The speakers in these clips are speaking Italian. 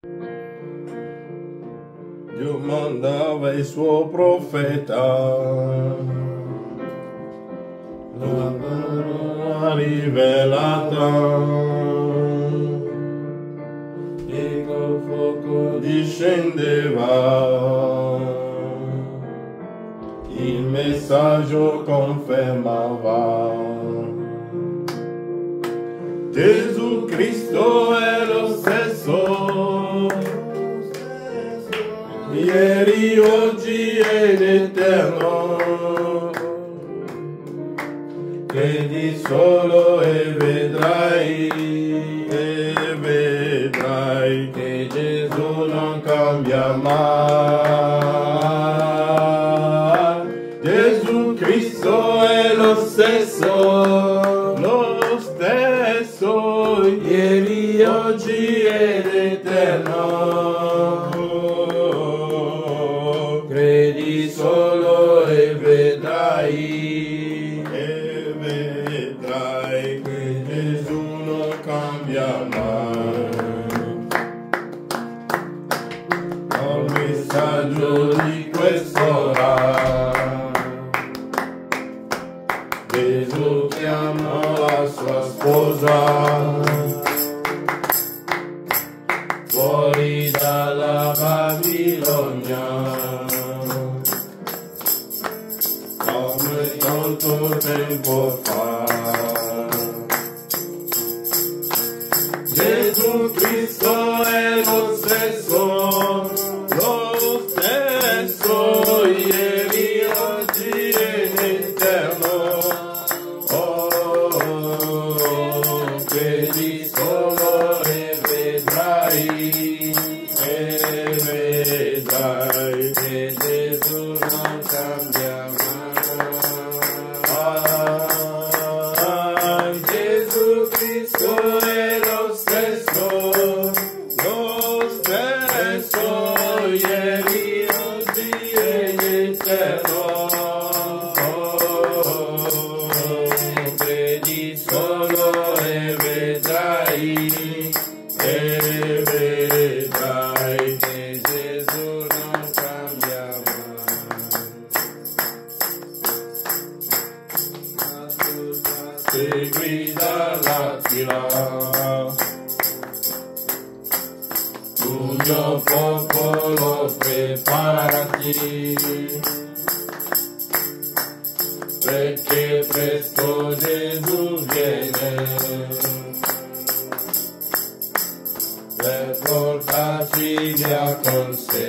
Dio mandava il suo profeta, la parola rivelata, e col fuoco discendeva, il messaggio confermava. Gesù Cristo è lo stesso, ieri, oggi ed eterno. Credi solo e vedrai che Gesù non cambia mai. Gesù Cristo è lo stesso, ieri, oggi ed eterno. Credi solo e vedrai che Gesù non cambia mai. Al messaggio di quest'ora, Gesù chiama la sua sposa fuori dalla Babilonia. Come tanto tempo fa, Gesù Cristo è lo stesso, ieri, oggi ed eterno. Oh, credi solo e vedrai che Gesù non cambia mai. Gesù Cristo è lo stesso, ieri, oggi ed eterno. Credi solo e vedrai che Gesù non cambia mai. Segui dall'Aquila, tu mio popolo preparati, perché presto Gesù viene per portarci via con sé.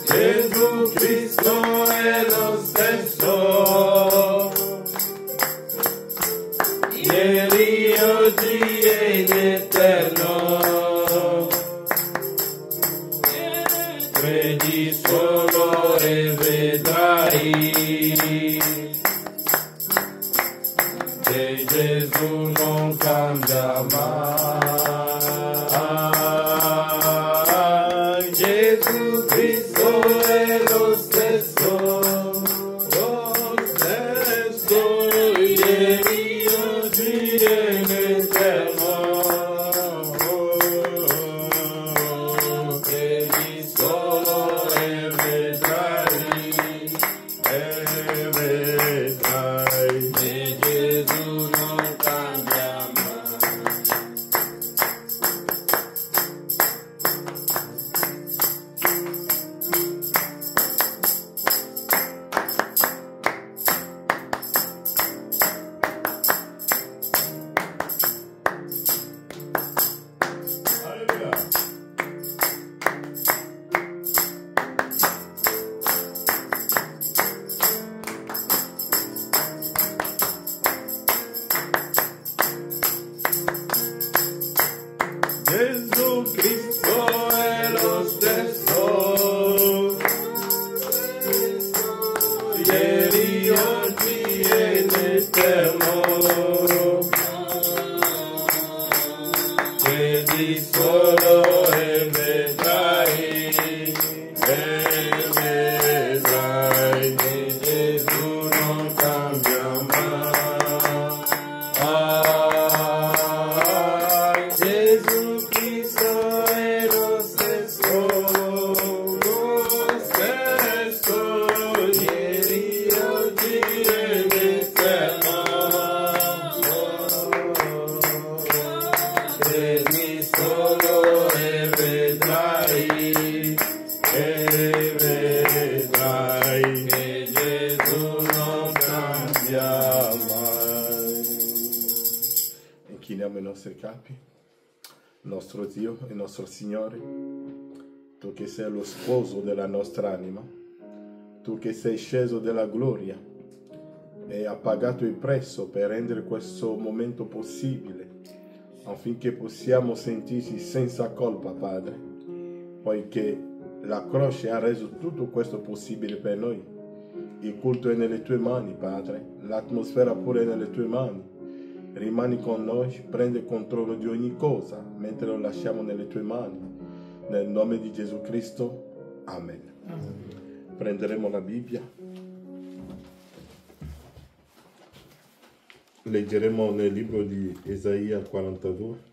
Gesù Cristo è lo stesso, ieri, oggi ed eterno. Credi solo e vedrai che Gesù non cambia mai. Gesù Cristo è lo stesso, ieri, oggi ed eterno. Credi solo e vedrai che Gesù non cambia mai. Gesù Cristo è lo stesso, ieri, oggi ed eterno. Credi solo e vedrai che Gesù non cambia mai. vedi solo e vedrai che Gesù non cambia mai. Inchiniamo i nostri capi, nostro Dio e nostro Signore, tu che sei lo sposo della nostra anima, tu che sei sceso dalla gloria e hai pagato il prezzo per rendere questo momento possibile, affinché possiamo sentirci senza colpa, Padre, poiché la croce ha reso tutto questo possibile per noi. Il culto è nelle tue mani, Padre, l'atmosfera pure è nelle tue mani. Rimani con noi, prendi controllo di ogni cosa, mentre lo lasciamo nelle tue mani. Nel nome di Gesù Cristo, Amen. Prenderemo la Bibbia. Leggeremo nel libro di Isaia 42.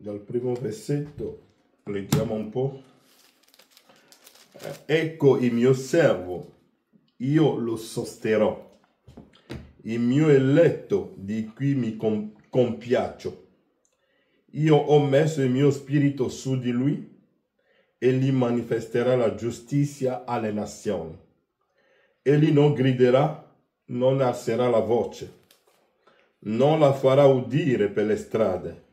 Dal primo versetto leggiamo un po'. Ecco il mio servo, io lo sosterrò, il mio eletto di cui mi compiaccio. Io ho messo il mio spirito su di lui e gli manifesterà la giustizia alle nazioni. Egli non griderà, non alzerà la voce, non la farà udire per le strade,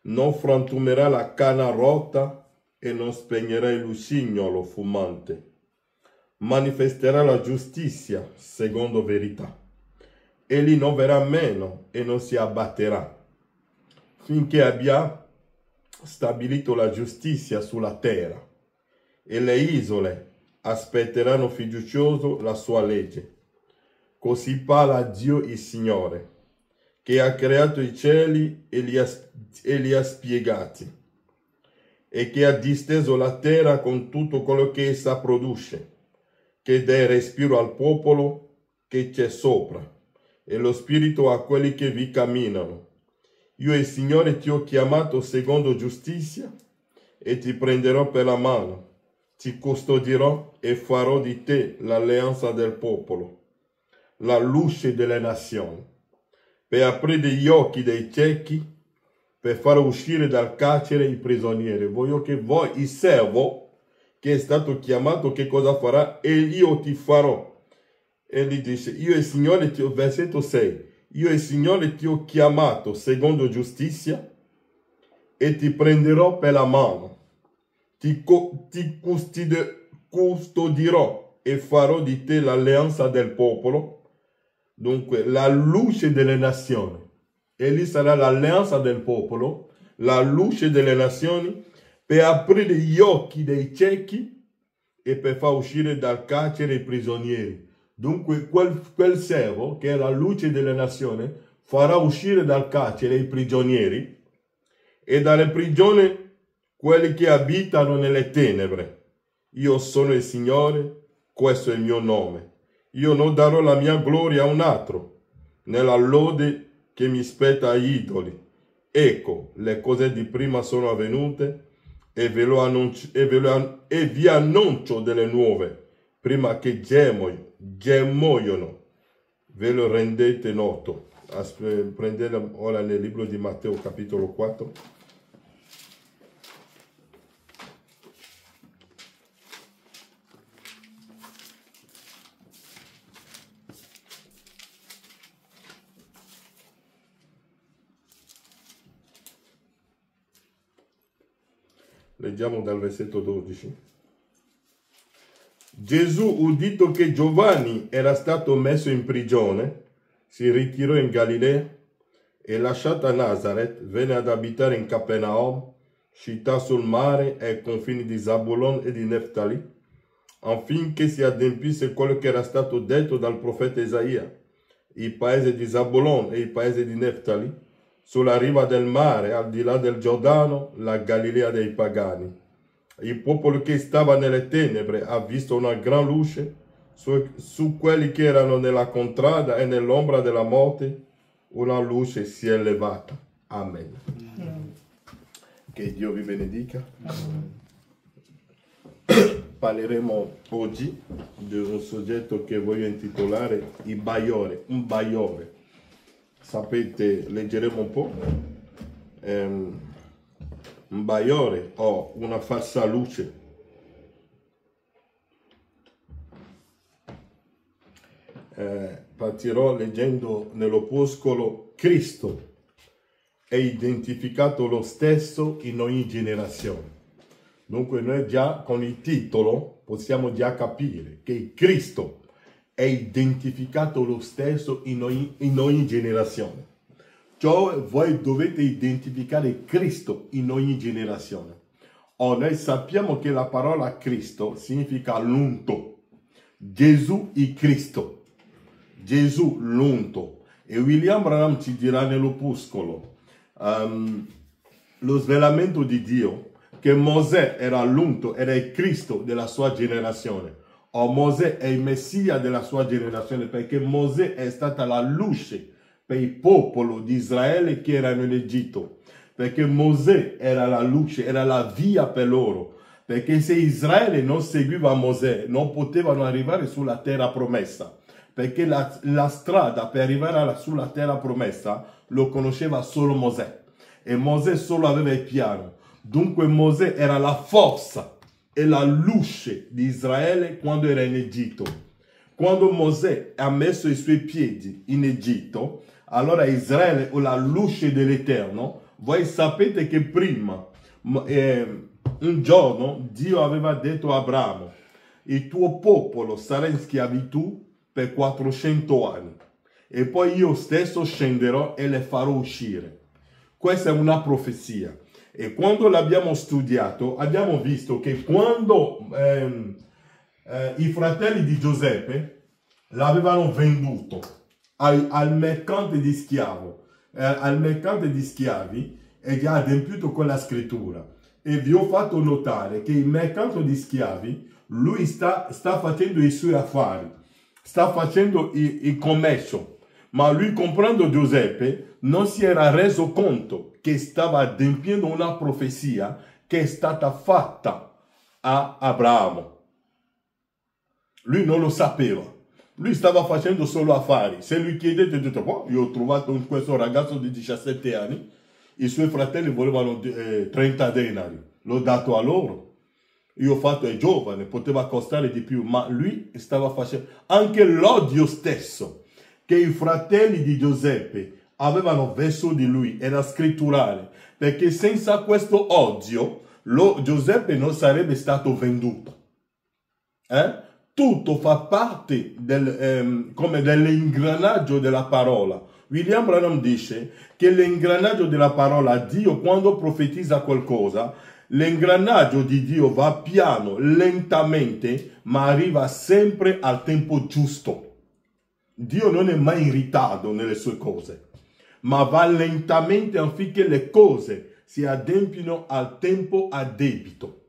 non frantumerà la canna rotta e non spegnerà il lucignolo fumante. Manifesterà la giustizia secondo verità. Egli non verrà meno e non si abbatterà, finché abbia stabilito la giustizia sulla terra, e le isole aspetteranno fiducioso la sua legge. Così parla Dio il Signore, che ha creato i cieli e li ha spiegati, e che ha disteso la terra con tutto quello che essa produce, che dà respiro al popolo che c'è sopra, e lo spirito a quelli che vi camminano. Io, il Signore, ti ho chiamato secondo giustizia, e ti prenderò per la mano, ti custodirò e farò di te l'alleanza del popolo, la luce delle nazioni, per aprire gli occhi dei ciechi, per far uscire dal carcere i prigionieri. Voglio che voi, il servo che è stato chiamato, che cosa farà? E io ti farò. E gli dice, io il Signore ti ho, versetto 6, io il Signore ti ho chiamato secondo giustizia e ti prenderò per la mano, ti custodirò e farò di te l'alleanza del popolo, dunque la luce delle nazioni. Egli sarà l'alleanza del popolo, la luce delle nazioni, per aprire gli occhi dei ciechi e per far uscire dal carcere i prigionieri. Dunque quel servo, che è la luce delle nazioni, farà uscire dal carcere i prigionieri e dalle prigioni quelli che abitano nelle tenebre. Io sono il Signore, questo è il mio nome. Io non darò la mia gloria a un altro, nella lode che mi spetta agli idoli. Ecco, le cose di prima sono avvenute e vi annuncio delle nuove, prima che gemoiano. Ve lo rendete noto. Prendete ora nel libro di Matteo capitolo 4. Leggiamo dal versetto 12. Gesù, udito che Giovanni era stato messo in prigione, si ritirò in Galilea e, lasciata Nazareth, venne ad abitare in Capernaum, città sul mare ai confini di Zabulon e di Neftali, affinché si adempisse quello che era stato detto dal profeta Isaia. Il paese di Zabulon e il paese di Neftali, sulla riva del mare, al di là del Giordano, la Galilea dei pagani. Il popolo che stava nelle tenebre ha visto una gran luce, su quelli che erano nella contrada e nell'ombra della morte, una luce si è levata. Amen. Che Dio vi benedica. Parleremo oggi di un soggetto che voglio intitolare il baiore, un baiore. Sapete, leggeremo un po'. Un baiore o una falsa luce. Partirò leggendo nell'opuscolo: Cristo è identificato lo stesso in ogni generazione. Dunque noi già con il titolo possiamo già capire che Cristo è identificato lo stesso in ogni generazione. Cioè voi dovete identificare Cristo in ogni generazione. Noi sappiamo che la parola Cristo significa l'unto. Gesù il Cristo. Gesù l'unto. E William Branham ci dirà nell'opuscolo lo svelamento di Dio, che Mosè era l'unto, era il Cristo della sua generazione. Mosè è il Messia della sua generazione, perché Mosè è stata la luce per il popolo di Israele che erano in Egitto. Perché Mosè era la luce, era la via per loro. Perché se Israele non seguiva Mosè, non potevano arrivare sulla terra promessa. Perché la strada per arrivare sulla terra promessa lo conosceva solo Mosè. E Mosè solo aveva il piano. Dunque Mosè era la forza e la luce di Israele quando era in Egitto. Quando Mosè ha messo i suoi piedi in Egitto, allora Israele o la luce dell'Eterno. Voi sapete che prima, un giorno, Dio aveva detto a Abramo: il tuo popolo sarà in schiavitù per 400 anni e poi io stesso scenderò e le farò uscire. Questa è una profezia. E quando l'abbiamo studiato, abbiamo visto che quando i fratelli di Giuseppe l'avevano venduto al mercante di schiavi, e già adempiuto quella scrittura. E vi ho fatto notare che il mercante di schiavi, lui sta facendo i suoi affari, sta facendo il commercio, ma lui, comprando Giuseppe, non si era reso conto che stava adempiendo una profezia che è stata fatta a Abramo. Lui non lo sapeva. Lui stava facendo solo affari. Se lui chiedete, dite: oh, io ho trovato questo ragazzo di 17 anni, i suoi fratelli volevano 30 denari, l'ho dato a loro. Io ho fatto, è giovane, poteva costare di più, ma lui stava facendo anche l'odio stesso che i fratelli di Giuseppe avevano verso di lui, era scritturale, perché senza questo odio Giuseppe non sarebbe stato venduto. Tutto fa parte come dell'ingranaggio della parola. William Branham dice che l'ingranaggio della parola, Dio quando profetizza qualcosa, l'ingranaggio di Dio va piano, lentamente, ma arriva sempre al tempo giusto. Dio non è mai in ritardo nelle sue cose, ma va lentamente affinché le cose si adempino al tempo addebito.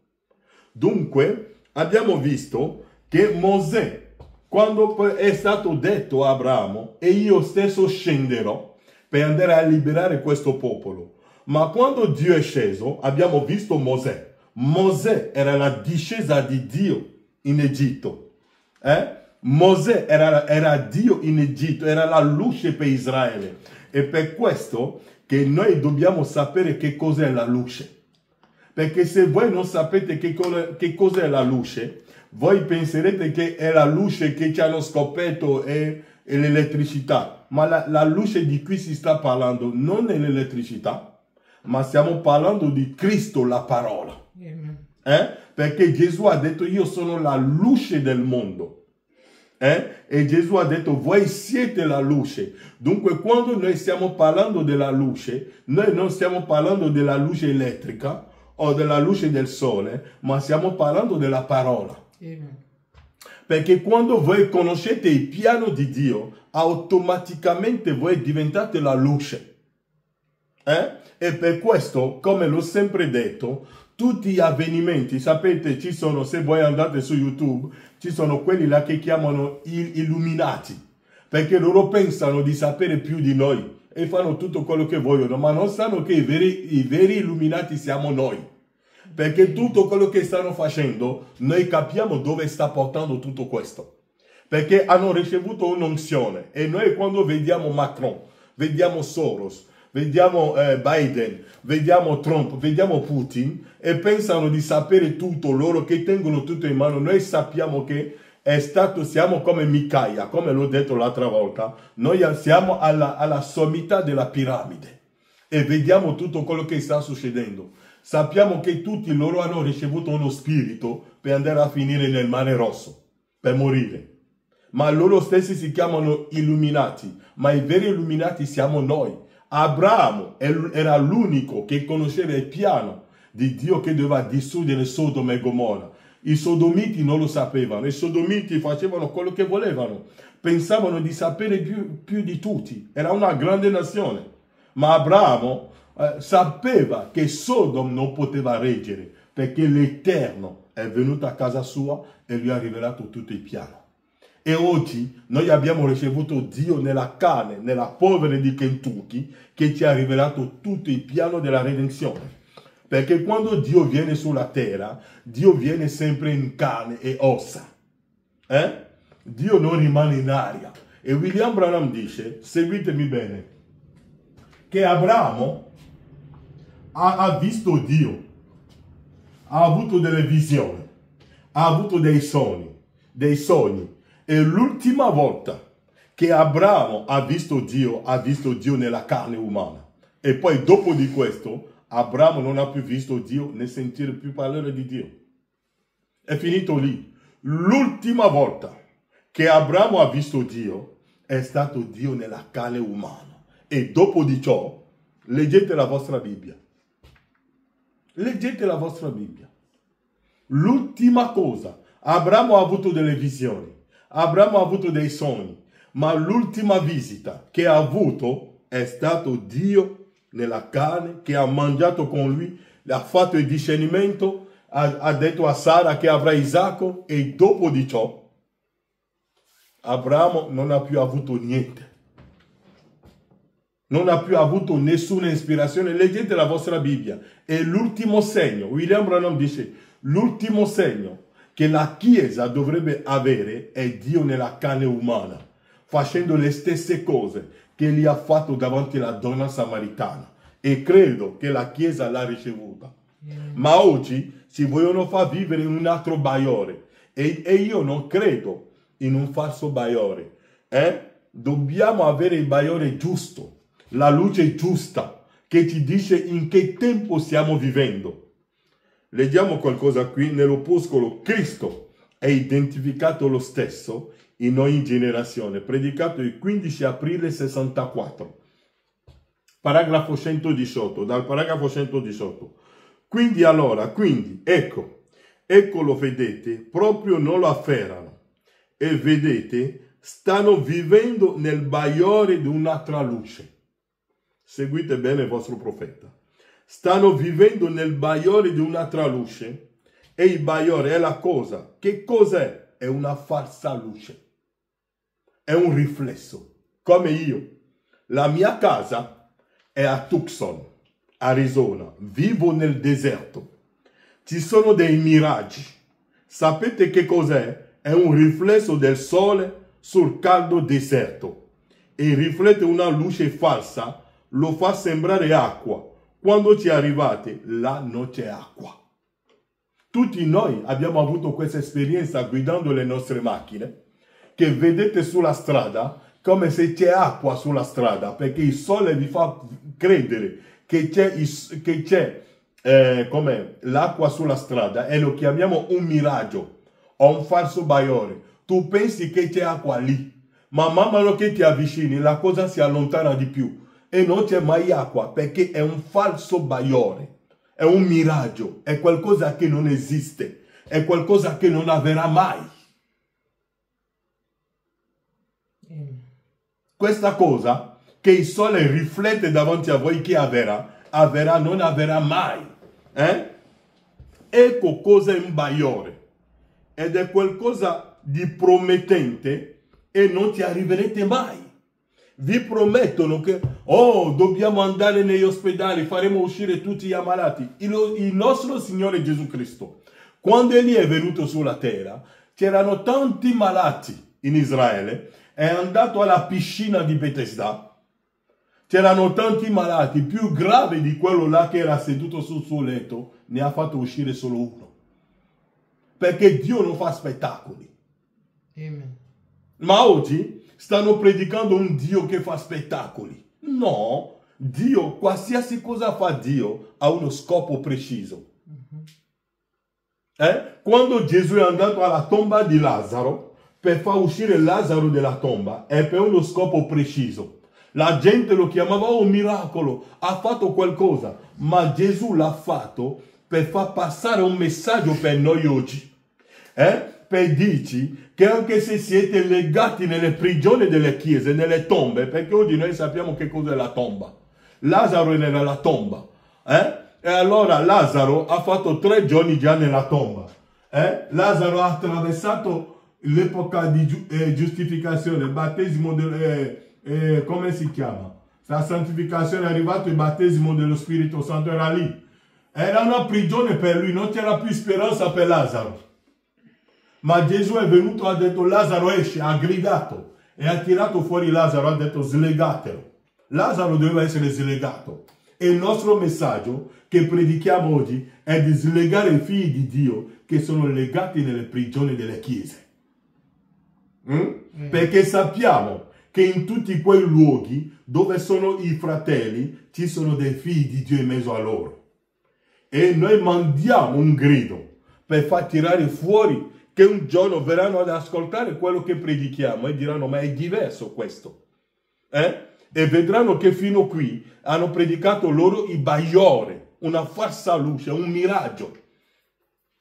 Dunque, abbiamo visto che Mosè, quando è stato detto a Abramo: e io stesso scenderò per andare a liberare questo popolo. Ma quando Dio è sceso, abbiamo visto Mosè. Mosè era la discesa di Dio in Egitto. Mosè era Dio in Egitto, era la luce per Israele. E per questo che noi dobbiamo sapere che cos'è la luce. Perché se voi non sapete che cos'è la luce, voi penserete che è la luce che ci hanno scoperto e l'elettricità. Ma la luce di cui si sta parlando non è l'elettricità, ma stiamo parlando di Cristo, la parola. Perché Gesù ha detto: io sono la luce del mondo. E Gesù ha detto: voi siete la luce. Dunque quando noi stiamo parlando della luce, noi non stiamo parlando della luce elettrica o della luce del sole, ma stiamo parlando della parola. Perché quando voi conoscete il piano di Dio, automaticamente voi diventate la luce. E per questo, come l'ho sempre detto, Tutti gli avvenimenti, sapete, ci sono, se voi andate su YouTube, ci sono quelli là che chiamano gli illuminati, perché loro pensano di sapere più di noi e fanno tutto quello che vogliono, ma non sanno che i veri illuminati siamo noi. Perché tutto quello che stanno facendo, noi capiamo dove sta portando tutto questo. Perché hanno ricevuto un'unzione e noi quando vediamo Macron, vediamo Soros, vediamo Biden, vediamo Trump, vediamo Putin e pensano di sapere tutto, loro che tengono tutto in mano, noi sappiamo che siamo come Micaia, come l'ho detto l'altra volta, noi siamo alla sommità della piramide e vediamo tutto quello che sta succedendo. Sappiamo che tutti loro hanno ricevuto uno spirito per andare a finire nel mare rosso, per morire. Ma loro stessi si chiamano illuminati, ma i veri illuminati siamo noi. Abramo era l'unico che conosceva il piano di Dio che doveva distruggere Sodoma e Gomorra. I sodomiti non lo sapevano, i sodomiti facevano quello che volevano, pensavano di sapere più di tutti, era una grande nazione. Ma Abramo sapeva che Sodom non poteva reggere, perché l'Eterno è venuto a casa sua e gli ha rivelato tutto il piano. E oggi noi abbiamo ricevuto Dio nella carne, nella polvere di Kentucky, che ci ha rivelato tutto il piano della redenzione. Perché quando Dio viene sulla terra, Dio viene sempre in carne e ossa. Dio non rimane in aria. E William Branham dice, seguitemi bene, che Abramo ha visto Dio, ha avuto delle visioni, ha avuto dei sogni. E l'ultima volta che Abramo ha visto Dio nella carne umana. E poi dopo di questo, Abramo non ha più visto Dio né sentire più parlare di Dio. È finito lì. L'ultima volta che Abramo ha visto Dio è stato Dio nella carne umana. E dopo di ciò, leggete la vostra Bibbia. Leggete la vostra Bibbia. L'ultima cosa, Abramo ha avuto delle visioni. Abramo ha avuto dei sogni, ma l'ultima visita che ha avuto è stato Dio nella carne, che ha mangiato con lui, ha fatto il discernimento, ha detto a Sara che avrà Isacco e dopo di ciò Abramo non ha più avuto niente. Non ha più avuto nessuna ispirazione. Leggete la vostra Bibbia. E l'ultimo segno, William Branham dice, l'ultimo segno che la Chiesa dovrebbe avere è Dio nella carne umana, facendo le stesse cose che gli ha fatto davanti alla donna samaritana. E credo che la Chiesa l'ha ricevuta. Ma oggi ci vogliono far vivere in un altro Baiore. E io non credo in un falso Baiore. Dobbiamo avere il Baiore giusto, la luce giusta, che ci dice in che tempo stiamo vivendo. Leggiamo qualcosa qui, nell'opuscolo Cristo è identificato lo stesso in ogni generazione, predicato il 15 aprile 64, paragrafo 118, dal paragrafo 118. Quindi, ecco lo vedete, proprio non lo afferrano, e vedete, stanno vivendo nel Baiore di un'altra luce. Seguite bene il vostro profeta. Stanno vivendo nel Baiore di un'altra luce e il Baiore è la cosa. Che cos'è? È una falsa luce. È un riflesso. Come io. La mia casa è a Tucson, Arizona. Vivo nel deserto. Ci sono dei miraggi. Sapete che cos'è? È un riflesso del sole sul caldo deserto. E riflette una luce falsa, lo fa sembrare acqua. Quando ci arrivate, là non c'è acqua. Tutti noi abbiamo avuto questa esperienza guidando le nostre macchine, che vedete sulla strada come se c'è acqua sulla strada, perché il sole vi fa credere che c'è l'acqua sulla strada e lo chiamiamo un miraggio o un falso Baiore. Tu pensi che c'è acqua lì, ma man mano che ti avvicini la cosa si allontana di più. E non c'è mai acqua perché è un falso Baiore, è un miraggio, è qualcosa che non esiste, è qualcosa che non avverrà mai. Questa cosa che il sole riflette davanti a voi che avverrà, non avverrà mai. ecco cosa è un bagliore, ed è qualcosa di promettente e non ci arriverete mai. Vi promettono che, oh, dobbiamo andare negli ospedali, faremo uscire tutti gli ammalati. Il nostro Signore Gesù Cristo, quando Egli è venuto sulla terra, c'erano tanti malati in Israele, è andato alla piscina di Betesda, c'erano tanti malati, più gravi di quello là che era seduto sul suo letto, ne ha fatto uscire solo uno. Perché Dio non fa spettacoli. Amen. Ma oggi stanno predicando un Dio che fa spettacoli. No, Dio, qualsiasi cosa fa Dio, ha uno scopo preciso. Quando Gesù è andato alla tomba di Lazzaro, per far uscire Lazzaro dalla tomba, è per uno scopo preciso. La gente lo chiamava, oh, miracolo, ha fatto qualcosa. Ma Gesù l'ha fatto per far passare un messaggio per noi oggi. Per dirci che anche se siete legati nelle prigioni delle chiese, nelle tombe, perché oggi noi sappiamo che cos'è la tomba. Lazzaro era nella tomba. E allora Lazzaro ha fatto 3 giorni già nella tomba. Lazzaro ha attraversato l'epoca di giustificazione, il battesimo come si chiama? La santificazione è arrivato il battesimo dello Spirito Santo, era lì. Era una prigione per lui, non c'era più speranza per Lazzaro. Ma Gesù è venuto, ha detto Lazzaro esce, ha gridato e ha tirato fuori Lazzaro, ha detto slegatelo. Lazzaro doveva essere slegato. E il nostro messaggio che predichiamo oggi è di slegare i figli di Dio che sono legati nelle prigioni delle chiese. Perché sappiamo che in tutti quei luoghi dove sono i fratelli ci sono dei figli di Dio in mezzo a loro. E noi mandiamo un grido per far tirare fuori, che un giorno verranno ad ascoltare quello che predichiamo e diranno ma è diverso questo. E vedranno che fino qui hanno predicato loro il bagliore, una falsa luce, un miraggio.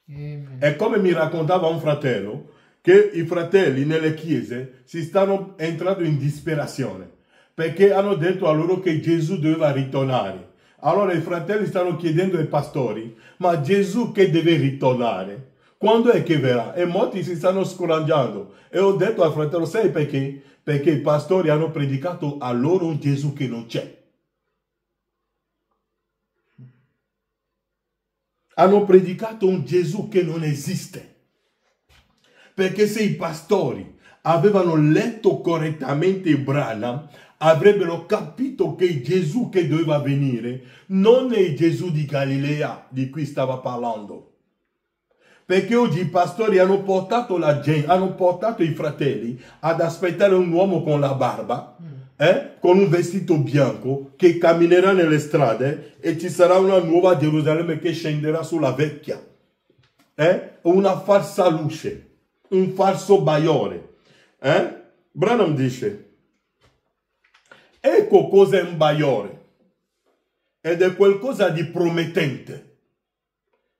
Amen. È come mi raccontava un fratello che i fratelli nelle chiese si stanno entrando in disperazione perché hanno detto a loro che Gesù doveva ritornare. Allora i fratelli stanno chiedendo ai pastori, ma Gesù che deve ritornare? Quando è che verrà? E molti si stanno scoraggiando. E ho detto al fratello, sai perché? Perché i pastori hanno predicato a loro un Gesù che non c'è. Hanno predicato un Gesù che non esiste. Perché se i pastori avevano letto correttamente Branham, avrebbero capito che il Gesù che doveva venire non è il Gesù di Galilea di cui stava parlando. Perché oggi i pastori hanno portato la gente, hanno portato i fratelli ad aspettare un uomo con la barba, con un vestito bianco, che camminerà nelle strade e ci sarà una nuova Gerusalemme che scenderà sulla vecchia. Una falsa luce, un falso bagliore. Branham dice, ecco cos'è un bagliore. Ed è qualcosa di promettente.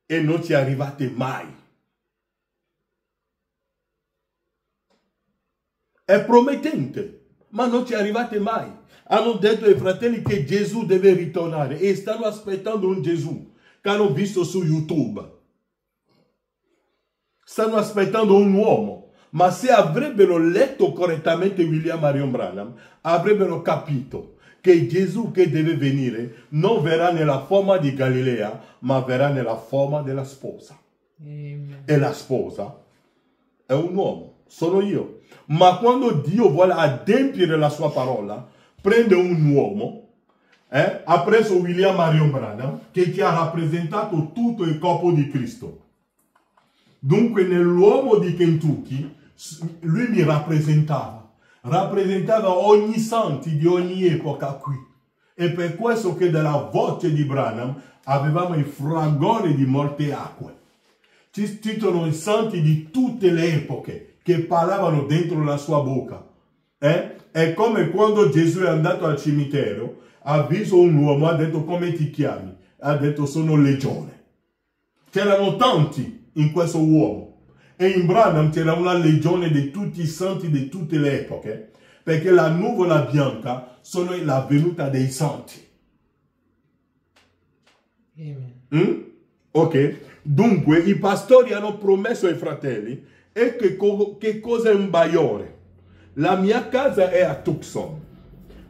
E non ci arrivate mai. È promettente, ma non ci arrivate mai. Hanno detto ai fratelli che Gesù deve ritornare e stanno aspettando un Gesù che hanno visto su YouTube. Stanno aspettando un uomo, ma se avrebbero letto correttamente William Marion Branham, avrebbero capito che Gesù che deve venire non verrà nella forma di Galilea, ma verrà nella forma della sposa. Amen. E la sposa è un uomo, sono io. Ma quando Dio vuole adempiere la sua parola, prende un uomo, ha preso William Marion Branham, che ti ha rappresentato tutto il corpo di Cristo. Dunque nell'uomo di Kentucky, lui mi rappresentava ogni santo di ogni epoca qui. E per questo che dalla voce di Branham avevamo il fragore di molte acque. Ci sono i santi di tutte le epoche che parlavano dentro la sua bocca. È come quando Gesù è andato al cimitero, ha visto un uomo, ha detto come ti chiami? Ha detto sono legione. C'erano tanti in questo uomo. E in Branham c'era una legione di tutti i santi di tutte le epoche, perché la nuvola bianca sono la venuta dei santi. Amen. Ok? Dunque i pastori hanno promesso ai fratelli e che cosa è un bagliore. La mia casa è a Tucson,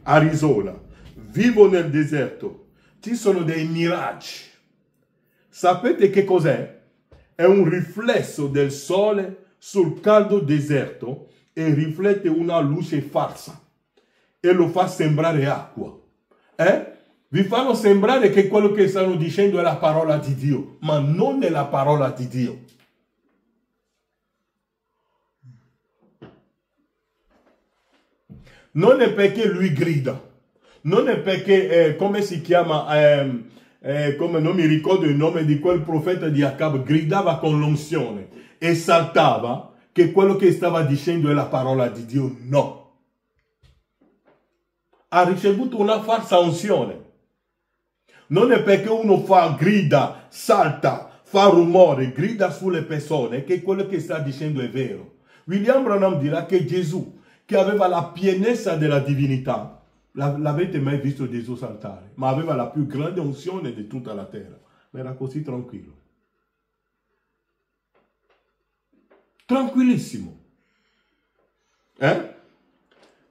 Arizona. Vivo nel deserto. Ci sono dei miraggi. Sapete che cos'è? È un riflesso del sole sul caldo deserto e riflette una luce falsa e lo fa sembrare acqua. Vi fanno sembrare che quello che stanno dicendo è la parola di Dio, ma non è la parola di Dio. Non è perché lui grida, non è perché, come si chiama, come non mi ricordo il nome di quel profeta di Acab, gridava con l'unzione e saltava, che quello che stava dicendo è la parola di Dio. No. Ha ricevuto una falsa unzione. Non è perché uno grida, salta, fa rumore, grida sulle persone, che quello che sta dicendo è vero. William Branham dirà che Gesù, che aveva la pienezza della divinità, l'avete mai visto Gesù saltare? Ma aveva la più grande unzione di tutta la terra. Ma era così tranquillo. Tranquillissimo.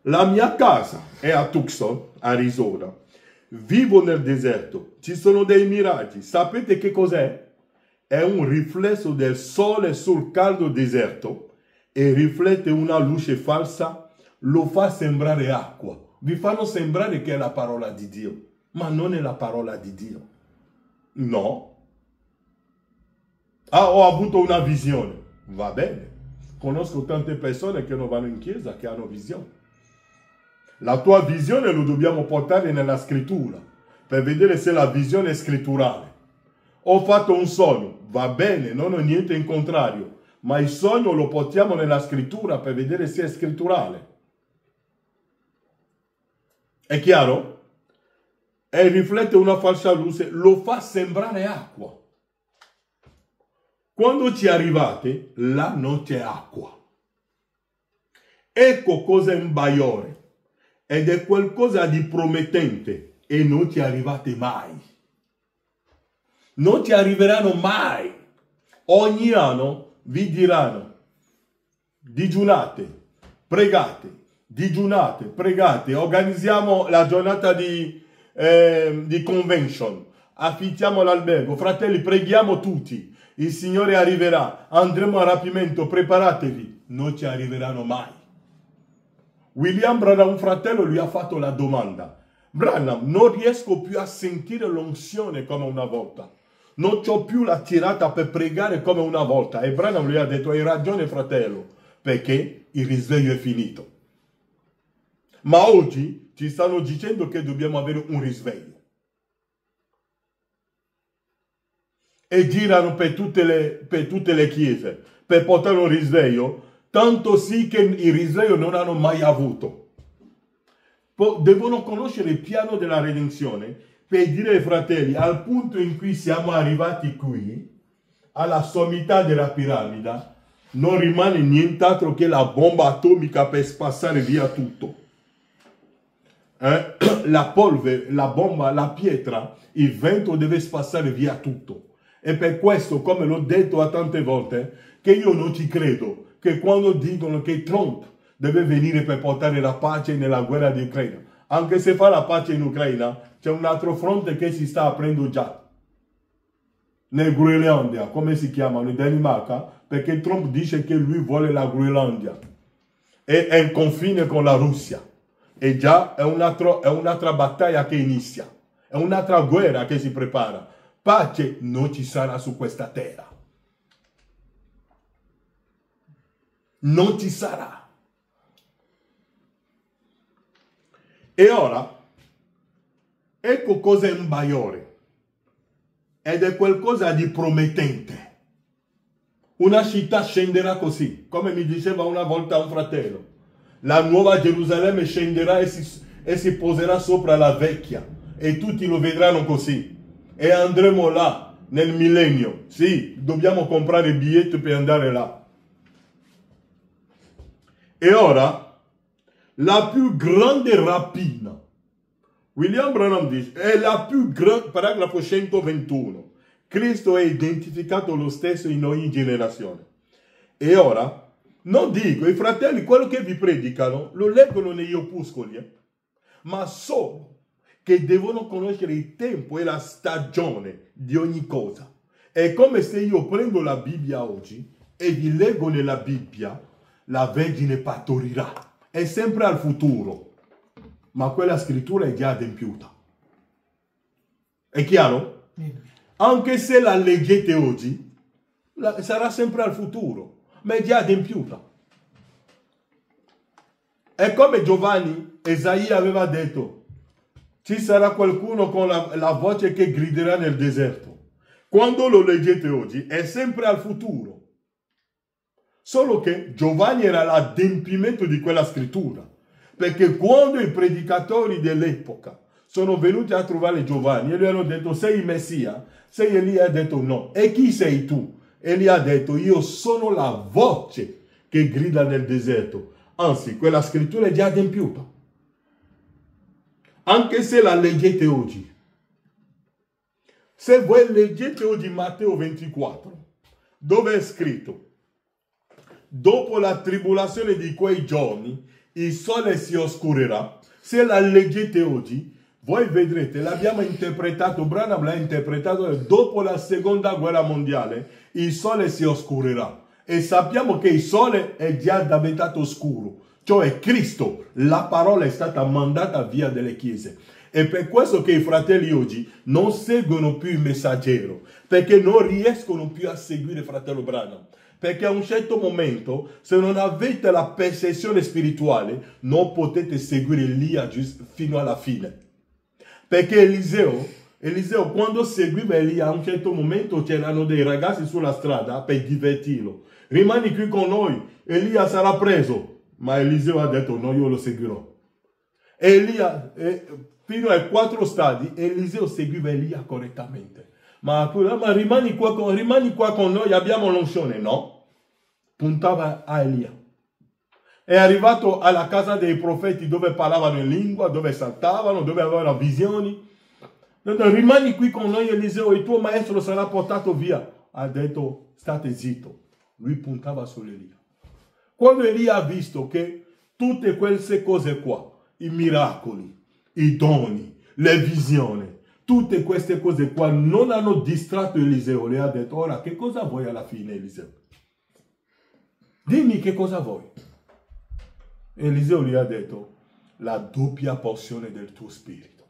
La mia casa è a Tucson, Arizona. Vivo nel deserto. Ci sono dei miraggi. Sapete che cos'è? È un riflesso del sole sul caldo deserto e riflette una luce falsa, lo fa sembrare acqua. Vi fanno sembrare che è la parola di Dio, ma non è la parola di Dio. No. Ho avuto una visione. Va bene. Conosco tante persone che non vanno in chiesa, che hanno visione. La tua visione lo dobbiamo portare nella scrittura per vedere se la visione è scritturale. Ho fatto un sogno, va bene, non ho niente in contrario, ma il sogno lo portiamo nella scrittura per vedere se è scritturale. È chiaro? E riflette una falsa luce, lo fa sembrare acqua. Quando ci arrivate, là non c'è acqua. Ecco cosa è un bagliore. Ed è qualcosa di promettente e non ci arrivate mai. Non ci arriveranno mai. Ogni anno vi diranno: digiunate, pregate, organizziamo la giornata di convention, affittiamo l'albergo, fratelli, preghiamo tutti, il Signore arriverà, andremo a rapimento, preparatevi. Non ci arriveranno mai. William Branham, un fratello, lui ha fatto la domanda: Branham, non riesco più a sentire l'unzione come una volta. Non ho più la tirata per pregare come una volta. E Branham gli ha detto: hai ragione, fratello, perché il risveglio è finito. Ma oggi ci stanno dicendo che dobbiamo avere un risveglio. E girano per tutte le chiese per portare un risveglio. Tanto sì che il risveglio non hanno mai avuto. Devono conoscere il piano della redenzione per dire ai fratelli: al punto in cui siamo arrivati qui, alla sommità della piramide, non rimane nient'altro che la bomba atomica per spazzare via tutto. La polvere, la bomba, la pietra, il vento deve spazzare via tutto. E per questo, come l'ho detto a tante volte, che io non ci credo che quando dicono che Trump deve venire per portare la pace nella guerra di Ucraina, anche se fa la pace in Ucraina, c'è un altro fronte che si sta aprendo già. Nel Groenlandia, come si chiamano, in Danimarca, perché Trump dice che lui vuole la Groenlandia. E è in confine con la Russia. E già è un'altra battaglia che inizia. È un'altra guerra che si prepara. Pace non ci sarà su questa terra. Non ci sarà. E ora, ecco cosa è un bagliore. Ed è qualcosa di promettente. Una città scenderà così, come mi diceva una volta un fratello. La nuova Gerusalemme scenderà e si poserà sopra la vecchia. E tutti lo vedranno così. E andremo là nel millennio. Sì, dobbiamo comprare il biglietto per andare là. E ora, la più grande rapina, William Branham dice, è la più grande, paragrafo 121, Cristo è identificato lo stesso in ogni generazione. E ora, non dico, i fratelli, quello che vi predicano, lo leggono negli opuscoli, ma so che devono conoscere il tempo e la stagione di ogni cosa. È come se io prendo la Bibbia oggi e vi leggo nella Bibbia, la Vergine partorirà. È sempre al futuro, ma quella scrittura è già adempiuta. È chiaro? Anche se la leggete oggi, sarà sempre al futuro, ma è già adempiuta. È come Giovanni, Esaia aveva detto, ci sarà qualcuno con la voce che griderà nel deserto. Quando lo leggete oggi, è sempre al futuro. Solo che Giovanni era l'adempimento di quella scrittura. Perché quando i predicatori dell'epoca sono venuti a trovare Giovanni e gli hanno detto, sei il Messia? Sei Elia? Ha detto no. E chi sei tu? E gli ha detto, io sono la voce che grida nel deserto. Anzi, quella scrittura è già adempiuta. Anche se la leggete oggi. Se voi leggete oggi Matteo 24, dove è scritto, dopo la tribolazione di quei giorni, il sole si oscurerà. Se la leggete oggi, voi vedrete, l'abbiamo interpretato, Branham l'ha interpretato, dopo la seconda guerra mondiale, il sole si oscurerà. E sappiamo che il sole è già diventato scuro. Cioè Cristo, la parola è stata mandata via delle chiese. È per questo che i fratelli oggi non seguono più il messaggero, perché non riescono più a seguire il fratello Branham. Perché a un certo momento, se non avete la percezione spirituale, non potete seguire Elia fino alla fine. Perché Eliseo quando seguiva Elia, a un certo momento c'erano dei ragazzi sulla strada per divertirlo. Rimani qui con noi, Elia sarà preso. Ma Eliseo ha detto, no, io lo seguirò. Elia, fino ai 4 stadi, Eliseo seguiva Elia correttamente. Ma rimani qua con noi, abbiamo l'unzione. No, puntava a Elia. È arrivato alla casa dei profeti dove parlavano in lingua, dove saltavano, dove avevano visioni. Rimani qui con noi, Eliseo, il tuo maestro sarà portato via. Ha detto, state zitto. Lui puntava su Elia. Quando Elia ha visto che tutte queste cose qua, i miracoli, i doni, le visioni, tutte queste cose qua non hanno distratto Eliseo, le ha detto, ora che cosa vuoi alla fine, Eliseo? Dimmi che cosa vuoi. Eliseo gli ha detto, la doppia porzione del tuo spirito.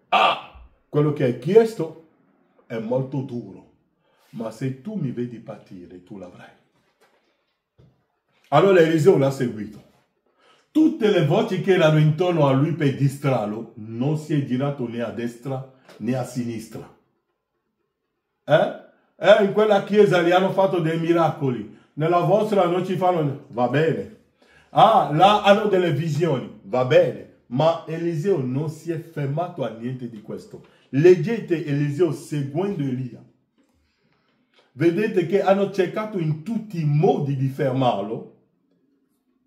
Ah, quello che hai chiesto è molto duro, ma se tu mi vedi partire, tu l'avrai. Allora Eliseo l'ha seguito. Tutte le voci che erano intorno a lui per distrarlo, non si è girato né a destra né a sinistra. In quella chiesa gli hanno fatto dei miracoli. Nella vostra non ci fanno... Va bene. Ah, là hanno delle visioni. Va bene. Ma Eliseo non si è fermato a niente di questo. Leggete Eliseo seguendo Elia. Vedete che hanno cercato in tutti i modi di fermarlo.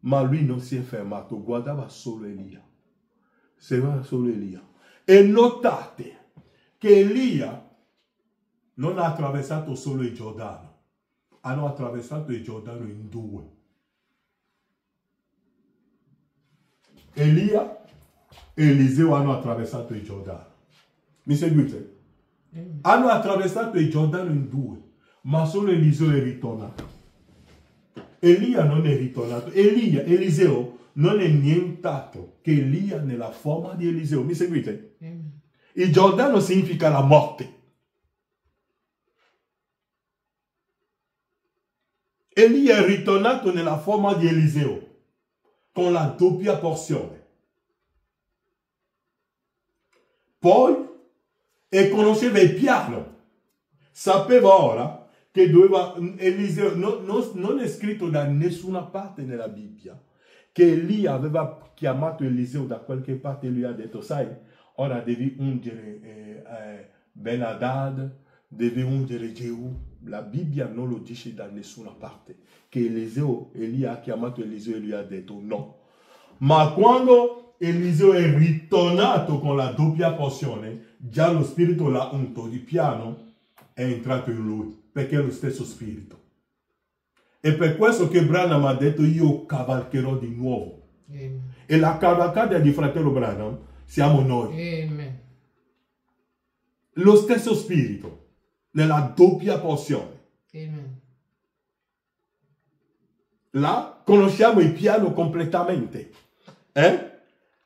Ma lui non si è fermato, guardava solo Elia. Seguiva solo Elia. E notate che Elia non ha attraversato solo il Giordano. Hanno attraversato il Giordano in 2. Elia e Eliseo hanno attraversato il Giordano. Mi seguite? Hanno attraversato il Giordano in 2, ma solo Eliseo è ritornato. Elia non è ritornato. Eliseo non è nient'altro che Elia nella forma di Eliseo. Mi seguite? Il Giordano significa la morte. Elia è ritornato nella forma di Eliseo, con la doppia porzione. Poi, e conosceva il piano. Sapeva ora che doveva, Eliseo, non è scritto da nessuna parte nella Bibbia, che Elia aveva chiamato Eliseo da qualche parte e lui ha detto, sai, ora devi ungere Ben-Hadad, devi ungere Gehu. La Bibbia non lo dice da nessuna parte, che Elia ha chiamato Eliseo e lui ha detto no. Ma quando Eliseo è ritornato con la doppia porzione, già lo spirito l'ha unto di piano, è entrato in lui, perché è lo stesso spirito. E per questo che Branham ha detto, io cavalcherò di nuovo. Amen. E la cavalcata di fratello Branham siamo noi. Amen. Lo stesso spirito, nella doppia porzione. Amen. Là conosciamo il piano completamente.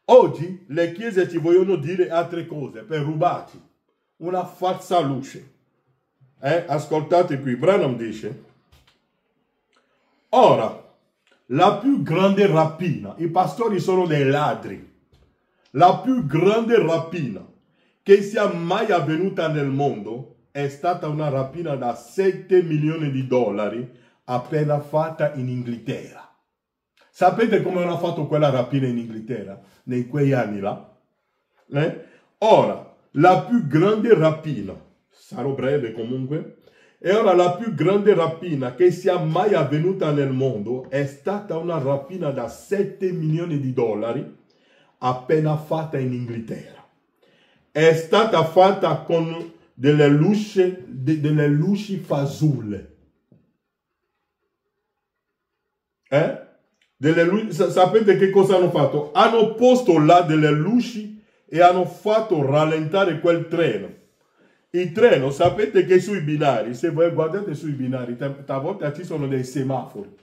Oggi le chiese ci vogliono dire altre cose per rubarci. Una falsa luce. Ascoltate qui, Branham dice: ora, la più grande rapina, i pastori sono dei ladri, la più grande rapina che sia mai avvenuta nel mondo è stata una rapina da 7 milioni di dollari appena fatta in Inghilterra. Sapete come hanno fatto quella rapina in Inghilterra? Nei quei anni là? Ora, la più grande rapina, sarò breve comunque, e ora la più grande rapina che sia mai avvenuta nel mondo è stata una rapina da 7 milioni di dollari appena fatta in Inghilterra. È stata fatta con delle luci fasulle. Sapete che cosa hanno fatto? Hanno posto là delle luci e hanno fatto rallentare quel treno. Il treno, sapete che sui binari, se voi guardate sui binari, talvolta ci sono dei semafori.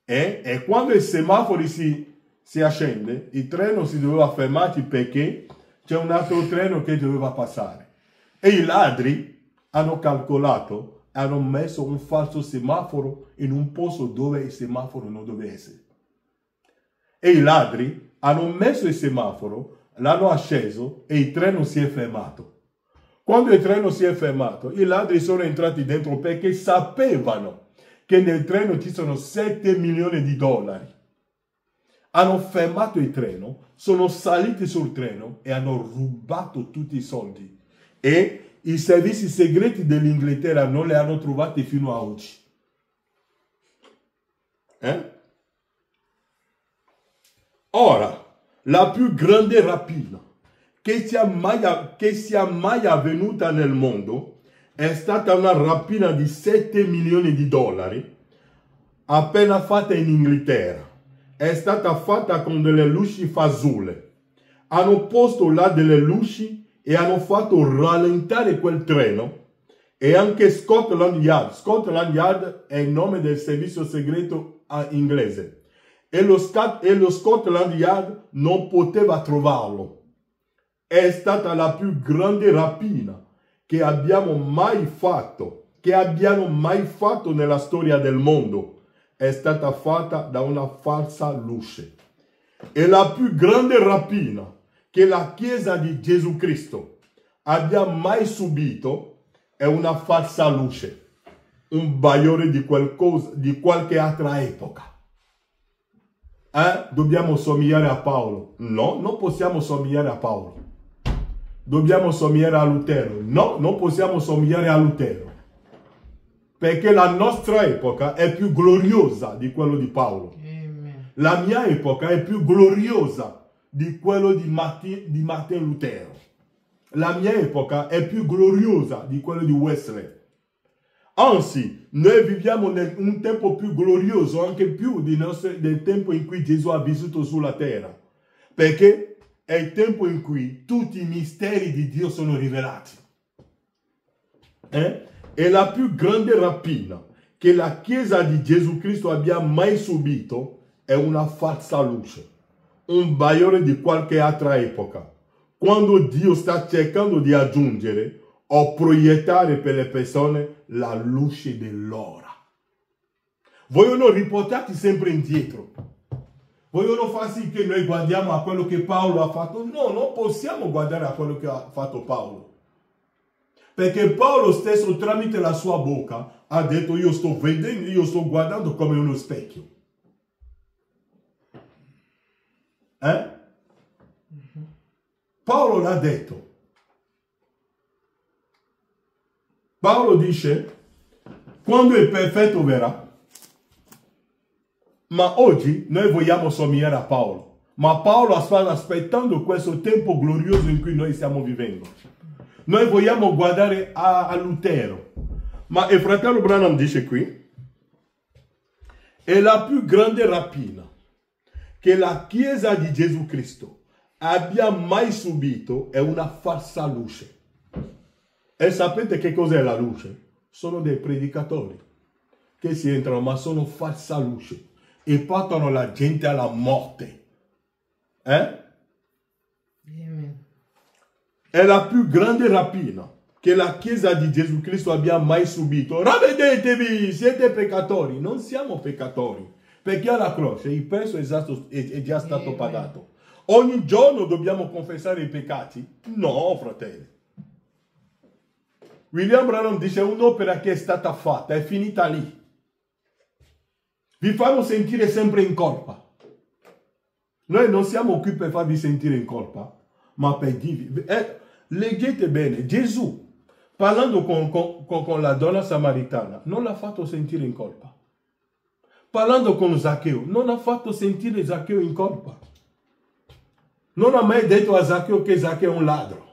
E quando i semafori si accende, il treno si doveva fermarsi perché c'è un altro treno che doveva passare. E i ladri hanno calcolato, hanno messo un falso semaforo in un posto dove il semaforo non doveva essere. E i ladri hanno messo il semaforo, l'hanno acceso e il treno si è fermato. Quando il treno si è fermato, i ladri sono entrati dentro perché sapevano che nel treno ci sono 7 milioni di dollari. Hanno fermato il treno, sono saliti sul treno e hanno rubato tutti i soldi. E i servizi segreti dell'Inghilterra non li hanno trovati fino a oggi. Ora, la più grande rapina che sia mai avvenuta nel mondo è stata una rapina di 7 milioni di dollari appena fatta in Inghilterra. È stata fatta con delle luci fasulle. Hanno posto là delle luci e hanno fatto rallentare quel treno. E anche Scotland Yard è il nome del servizio segreto inglese. E lo Scotland Yard non poteva trovarlo. È stata la più grande rapina che abbiano mai fatto nella storia del mondo. È stata fatta da una falsa luce. E la più grande rapina che la Chiesa di Gesù Cristo abbia mai subito è una falsa luce, un bagliore di qualche altra epoca. Dobbiamo somigliare a Paolo? No, non possiamo somigliare a Paolo. Dobbiamo somigliare a Lutero? No, non possiamo somigliare a Lutero. Perché la nostra epoca è più gloriosa di quello di Paolo. Amen. La mia epoca è più gloriosa di quello di Martin Lutero. La mia epoca è più gloriosa di quello di Wesley. Anzi, noi viviamo in un tempo più glorioso, anche più del tempo in cui Gesù ha vissuto sulla terra. Perché è il tempo in cui tutti i misteri di Dio sono rivelati. E la più grande rapina che la Chiesa di Gesù Cristo abbia mai subito è una falsa luce, un bagliore di qualche altra epoca, quando Dio sta cercando di aggiungere o proiettare per le persone la luce dell'ora. Vogliono riportarti sempre indietro. Vogliono far sì che noi guardiamo a quello che Paolo ha fatto. No, non possiamo guardare a quello che ha fatto Paolo. Perché Paolo stesso tramite la sua bocca ha detto: io sto vedendo, io sto guardando come uno specchio. Paolo l'ha detto. Paolo dice: quando il perfetto verrà. Ma oggi noi vogliamo somigliare a Paolo. Ma Paolo sta aspettando questo tempo glorioso in cui noi stiamo vivendo. Noi vogliamo guardare a Lutero. Ma il fratello Branham dice qui, è la più grande rapina che la Chiesa di Gesù Cristo abbia mai subito è una falsa luce. E sapete che cos'è la luce? Sono dei predicatori che si entrano, ma sono falsa luce e portano la gente alla morte. Amen. È la più grande rapina che la Chiesa di Gesù Cristo abbia mai subito. Ravvedetevi, siete peccatori. Non siamo peccatori, perché alla croce il prezzo è già stato pagato. Ogni giorno dobbiamo confessare i peccati? No, fratelli. William Branham dice un'opera che è stata fatta, è finita lì. Vi fanno sentire sempre in colpa. Noi non siamo qui per farvi sentire in colpa, ma per dirvi. Leggete bene, Gesù, parlando con la donna samaritana, non l'ha fatto sentire in colpa. Parlando con Zaccheo, non ha fatto sentire Zaccheo in colpa. Non ha mai detto a Zaccheo che Zaccheo è un ladro.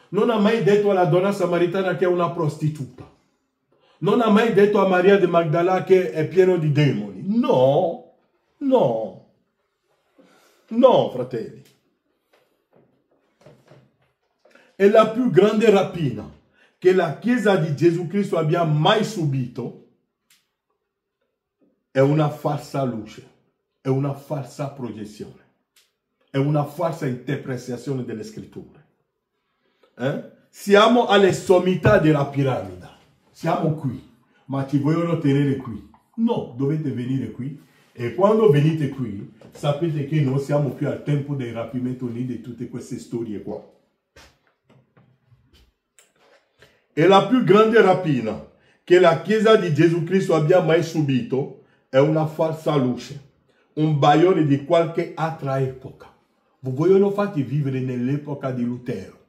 Non ha mai detto alla donna samaritana che è una prostituta. Non ha mai detto a Maria di Magdala che è pieno di demoni. No, no, no, fratelli. È la più grande rapina che la Chiesa di Gesù Cristo abbia mai subito. È una falsa luce, è una falsa proiezione, è una falsa interpretazione delle scritture. Siamo alle sommità della piramide, siamo qui, ma ci vogliono tenere qui. No, dovete venire qui e quando venite qui sapete che non siamo più al tempo del rapimento né di tutte queste storie qua. E la più grande rapina che la Chiesa di Gesù Cristo abbia mai subito è una falsa luce, un bagliore di qualche altra epoca. Vogliono farti vivere nell'epoca di Lutero.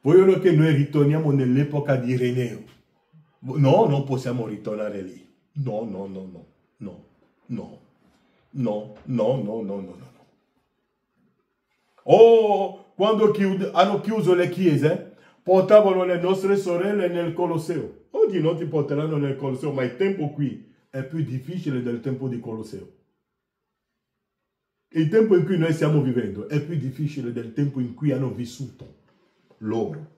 Vogliono che noi ritorniamo nell'epoca di Ireneo. No, non possiamo ritornare lì. No, no, no, no, no, no, no, no, no, no, no, no. Oh, quando hanno chiuso le chiese, portavano le nostre sorelle nel Colosseo. Oggi non ti porteranno nel Colosseo, ma il tempo qui è più difficile del tempo di Colosseo. Il tempo in cui noi stiamo vivendo è più difficile del tempo in cui hanno vissuto loro.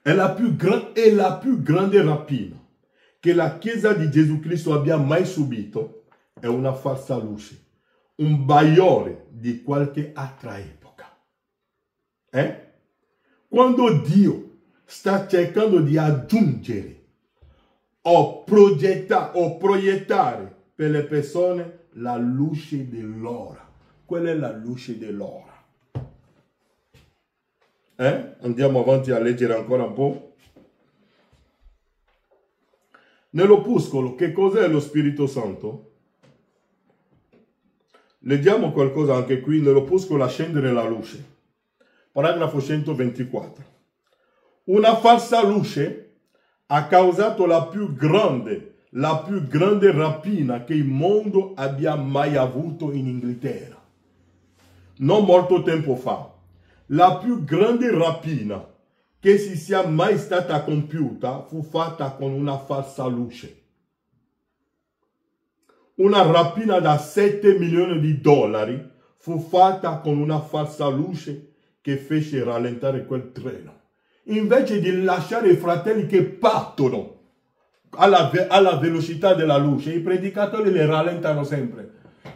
È la più grande rapina che la Chiesa di Gesù Cristo abbia mai subito è una falsa luce, un bagliore di qualche altra epoca. Quando Dio sta cercando di aggiungere o proiettare per le persone la luce dell'ora. Quella è la luce dell'ora. Andiamo avanti a leggere ancora un po'. Nell'opuscolo, che cos'è lo Spirito Santo? Leggiamo qualcosa anche qui, nell'opuscolo Accendere la luce. Paragrafo 124. Una falsa luce ha causato la più grande rapina che il mondo abbia mai avuto in Inghilterra. Non molto tempo fa, la più grande rapina che si sia mai stata compiuta fu fatta con una falsa luce. Una rapina da 7 milioni di dollari fu fatta con una falsa luce che fece rallentare quel treno. Invece di lasciare i fratelli che partono alla velocità della luce, i predicatori le rallentano sempre.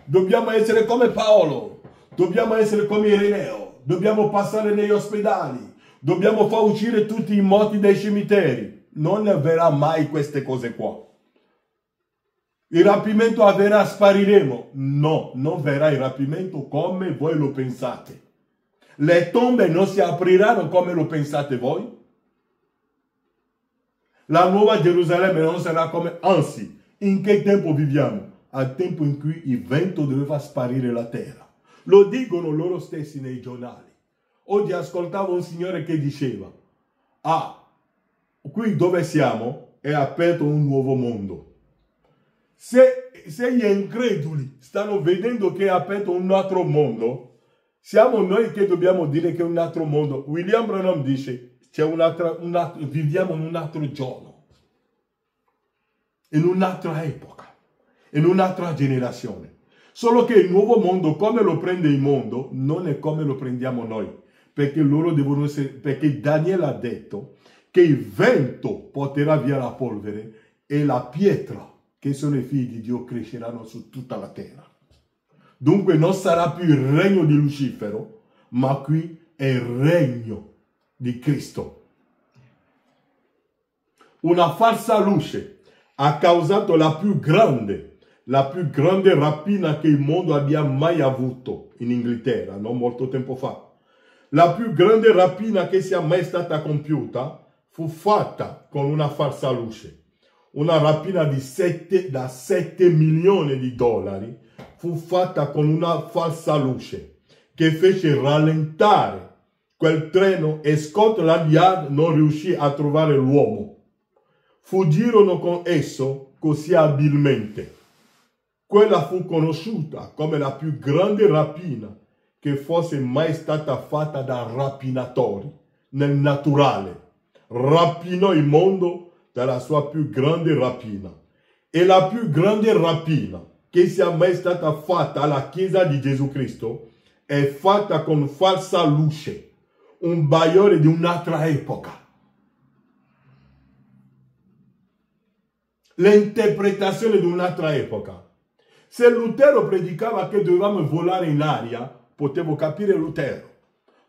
Dobbiamo essere come Paolo, dobbiamo essere come Ireneo, dobbiamo passare negli ospedali, dobbiamo far uscire tutti i morti dai cimiteri. Non avverrà mai queste cose qua. Il rapimento avverrà, spariremo. No, non verrà il rapimento come voi lo pensate. Le tombe non si apriranno come lo pensate voi. La nuova Gerusalemme non sarà come... Anzi, in che tempo viviamo? Al tempo in cui il vento doveva sparire la terra. Lo dicono loro stessi nei giornali. Oggi ascoltavo un signore che diceva: qui dove siamo è aperto un nuovo mondo. Se gli increduli stanno vedendo che è aperto un altro mondo, siamo noi che dobbiamo dire che è un altro mondo. William Branham dice: viviamo in un altro giorno, in un'altra epoca, in un'altra generazione. Solo che il nuovo mondo, come lo prende il mondo, non è come lo prendiamo noi. Perché loro devono essere, perché Daniele ha detto che il vento porterà via la polvere e la pietra, che sono i figli di Dio, cresceranno su tutta la terra. Dunque non sarà più il regno di Lucifero, ma qui è il regno di Cristo. Una falsa luce ha causato la più grande rapina che il mondo abbia mai avuto in Inghilterra, non molto tempo fa. La più grande rapina che sia mai stata compiuta fu fatta con una falsa luce. Una rapina da 7 milioni di dollari fu fatta con una falsa luce che fece rallentare quel treno e Scotland Yard non riuscì a trovare l'uomo. Fuggirono con esso così abilmente. Quella fu conosciuta come la più grande rapina che fosse mai stata fatta da rapinatori nel naturale. Rapinò il mondo dalla sua più grande rapina. E la più grande rapina che sia mai stata fatta alla Chiesa di Gesù Cristo è fatta con falsa luce, un bagliore di un'altra epoca. L'interpretazione di un'altra epoca. Se Lutero predicava che dovevamo volare in aria, potevo capire Lutero.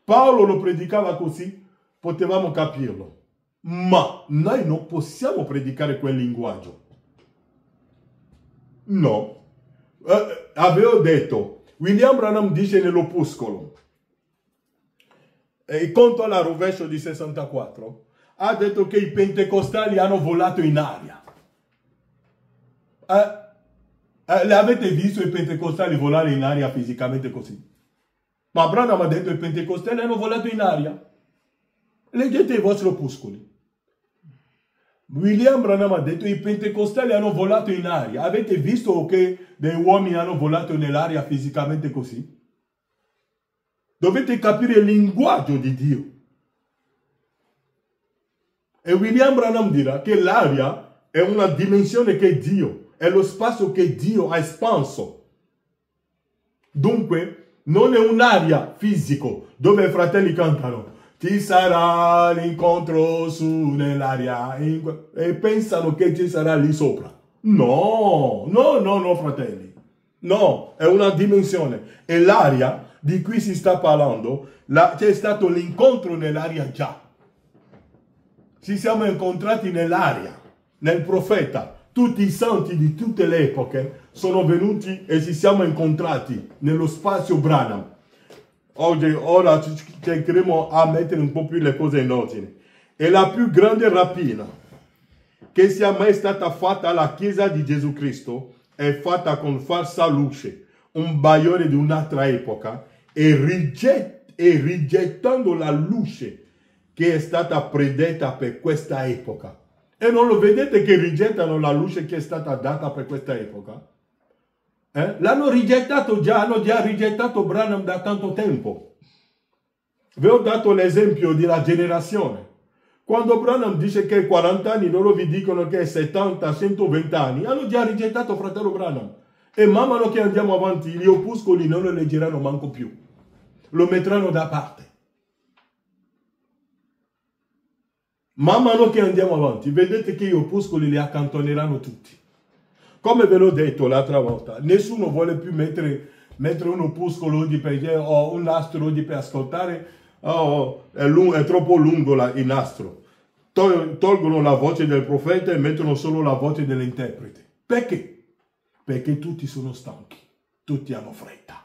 Paolo lo predicava così, potevamo capirlo. Ma noi non possiamo predicare quel linguaggio. No. Avevo detto, William Branham dice nell'opuscolo, il conto alla rovescio di 64, ha detto che i pentecostali hanno volato in aria. Le avete visto i pentecostali volare in aria fisicamente così? Ma Branham ha detto che i pentecostali hanno volato in aria. Leggete i vostri opuscoli. William Branham ha detto che i pentecostali hanno volato in aria. Avete visto che dei uomini hanno volato nell'aria fisicamente così? Dovete capire il linguaggio di Dio. E William Branham dirà che l'aria è una dimensione che Dio, è lo spazio che Dio ha espanso. Dunque, non è un'aria fisico dove i fratelli cantano ci sarà l'incontro su nell'aria e pensano che ci sarà lì sopra. No, fratelli. No, è una dimensione. E l'aria di cui si sta parlando, c'è stato l'incontro nell'aria già. Ci siamo incontrati nell'aria, nel profeta. Tutti i santi di tutte le epoche sono venuti e ci siamo incontrati nello spazio Branham. Ora cercheremo a mettere un po' più le cose in ordine. È la più grande rapina che sia mai stata fatta alla Chiesa di Gesù Cristo è fatta con falsa luce, un bagliore di un'altra epoca e rigettando la luce che è stata predetta per questa epoca. E non lo vedete che rigettano la luce che è stata data per questa epoca? L'hanno rigettato già, hanno già rigettato Branham da tanto tempo. Vi ho dato l'esempio della generazione. Quando Branham dice che 40 anni, loro vi dicono che è 70, 120 anni, hanno già rigettato fratello Branham. E man mano che andiamo avanti, gli opuscoli non lo leggeranno manco più. Lo metteranno da parte. Man mano che andiamo avanti, vedete che gli opuscoli li accantoneranno tutti. Come ve l'ho detto l'altra volta, nessuno vuole più mettere un opuscolo oggi o un nastro oggi per ascoltare, è troppo lungo il nastro. Tolgono la voce del profeta e mettono solo la voce dell'interprete. Perché? Perché tutti sono stanchi, tutti hanno fretta,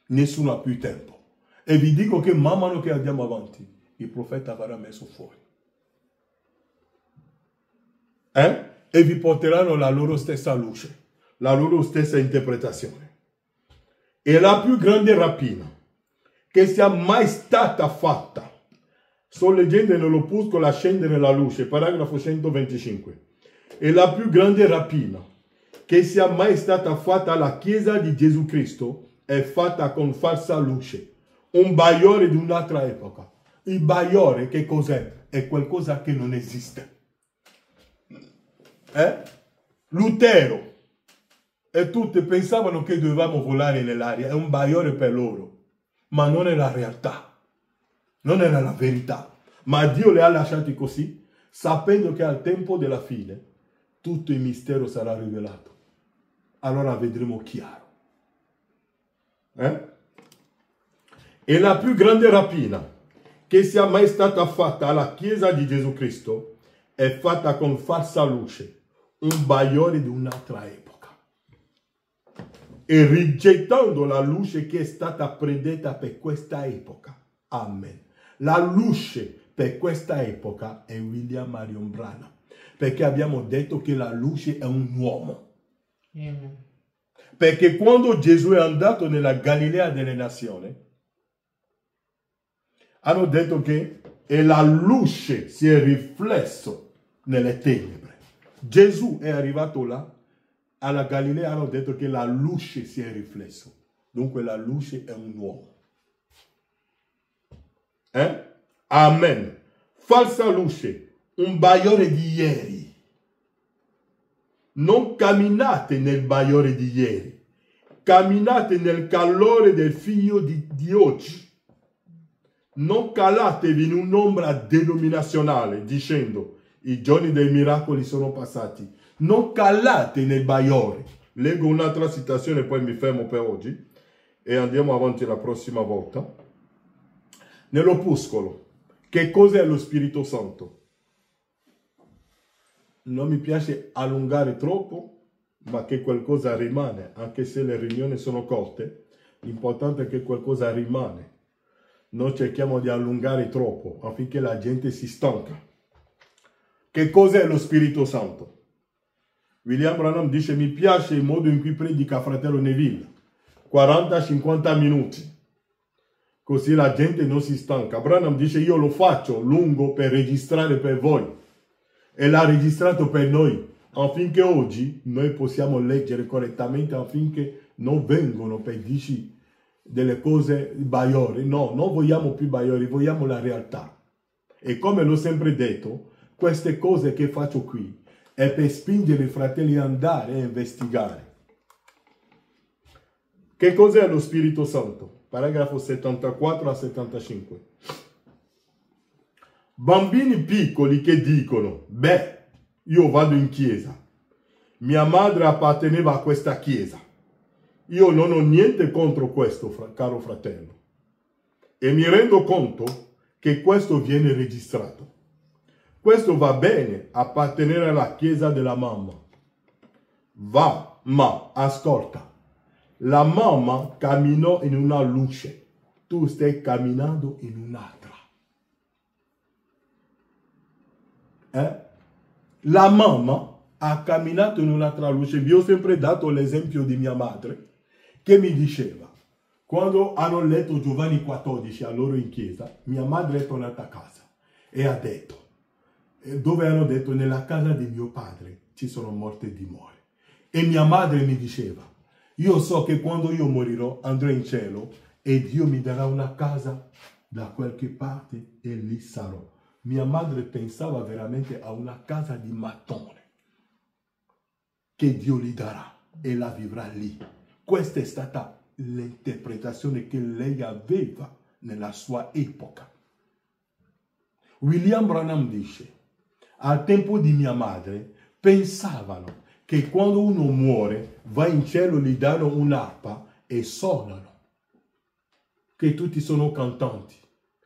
nessuno ha più tempo. E vi dico che man mano che andiamo avanti, il profeta verrà messo fuori. E vi porteranno la loro stessa luce, la loro stessa interpretazione. È la più grande rapina che sia mai stata fatta. Sto leggendo nell'opuscolo Scendere la luce, paragrafo 125. È la più grande rapina che sia mai stata fatta alla Chiesa di Gesù Cristo è fatta con falsa luce, un bagliore di un'altra epoca. Il bagliore che cos'è? è qualcosa che non esiste. Lutero e tutti pensavano che dovevamo volare nell'aria, è un bagliore per loro, ma non è la realtà, non era la verità. Ma Dio li ha lasciati così, sapendo che al tempo della fine tutto il mistero sarà rivelato. Allora vedremo chiaro. E la più grande rapina che sia mai stata fatta alla Chiesa di Gesù Cristo è fatta con falsa luce, un bagliore di un'altra epoca. E rigettando la luce che è stata predetta per questa epoca. Amen. La luce per questa epoca è William Marion Branham, perché abbiamo detto che la luce è un uomo. Amen. Perché quando Gesù è andato nella Galilea delle Nazioni, hanno detto che e la luce si è riflesso nelle tenebre. Gesù è arrivato là, alla Galilea hanno detto che la luce si è riflesso. Dunque la luce è un uomo. Amen. Falsa luce, un bagliore di ieri. Non camminate nel bagliore di ieri. Camminate nel calore del figlio di oggi. Non calatevi in un'ombra denominazionale dicendo i giorni dei miracoli sono passati. Non calate nel bagliore. Leggo un'altra citazione e poi mi fermo per oggi e andiamo avanti la prossima volta. Nell'opuscolo, che cos'è lo Spirito Santo? Non mi piace allungare troppo, ma che qualcosa rimane, anche se le riunioni sono corte, l'importante è che qualcosa rimane. Non cerchiamo di allungare troppo affinché la gente si stanca. Che cos'è lo Spirito Santo? William Branham dice, mi piace il modo in cui predica fratello Neville, 40-50 minuti, così la gente non si stanca. Branham dice, io lo faccio lungo per registrare per voi, e l'ha registrato per noi, affinché oggi noi possiamo leggere correttamente, affinché non vengono per dirci delle cose bagliori. No, non vogliamo più bagliori, vogliamo la realtà. E come l'ho sempre detto, queste cose che faccio qui è per spingere i fratelli ad andare a investigare. Che cos'è lo Spirito Santo? Paragrafo 74 a 75. Bambini piccoli che dicono, beh, io vado in chiesa. Mia madre apparteneva a questa chiesa. Io non ho niente contro questo, caro fratello. E mi rendo conto che questo viene registrato. Questo va bene, appartenere alla chiesa della mamma. Va, ma ascolta. La mamma camminò in una luce. Tu stai camminando in un'altra. La mamma ha camminato in un'altra luce. Vi ho sempre dato l'esempio di mia madre che mi diceva, quando hanno letto Giovanni 14 a loro in chiesa, mia madre è tornata a casa e ha detto, dove hanno detto, nella casa di mio padre ci sono molte dimore. E mia madre mi diceva, io so che quando io morirò andrò in cielo e Dio mi darà una casa da qualche parte e lì sarò. Mia madre pensava veramente a una casa di mattone che Dio gli darà e la vivrà lì. Questa è stata l'interpretazione che lei aveva nella sua epoca. William Branham dice, al tempo di mia madre pensavano che quando uno muore va in cielo, gli danno un'arpa e suonano, che tutti sono cantanti.